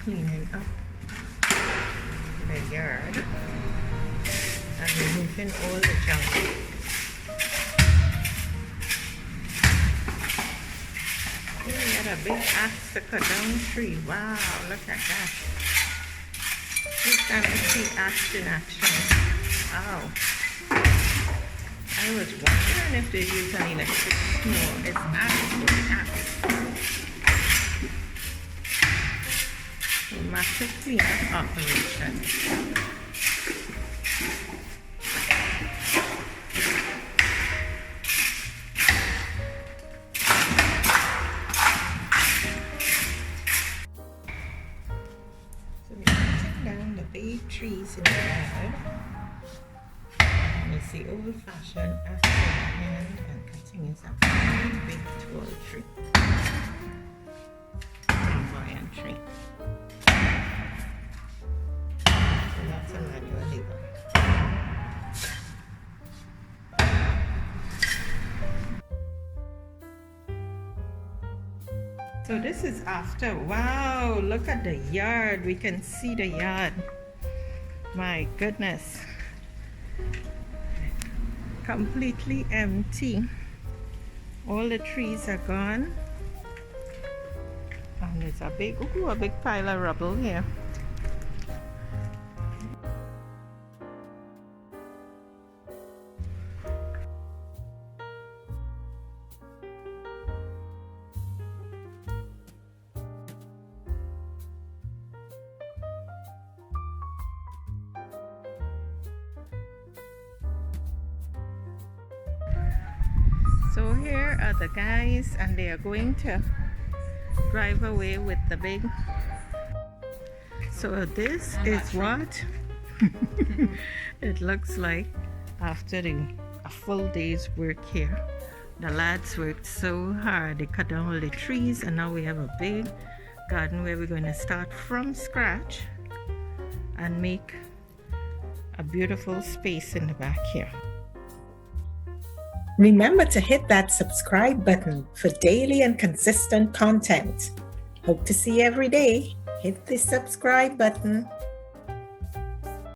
cleaning up the yard and removing all the junk. Oh, we had a big axe to cut down tree. Wow, look at that. First time I see axe in action. Wow. I was wondering if they'd use an electric. No, it's axe. Massive cleanup operation. So we're cutting down the big trees in the yard. And it's the old-fashioned axe in hand, and cutting is a very big tall tree. Flamboyant tree. That's a manual labor. So this is after. Wow, look at the yard. We can see the yard. My goodness. Completely empty. All the trees are gone. And there's a big pile of rubble here. So here are the guys, and they are going to drive away with the big. So this is what it looks like after a full day's work here. The lads worked so hard. They cut down all the trees, and now we have a big garden where we're going to start from scratch and make a beautiful space in the back here. Remember to hit that subscribe button for daily and consistent content. Hope to see you every day. Hit the subscribe button.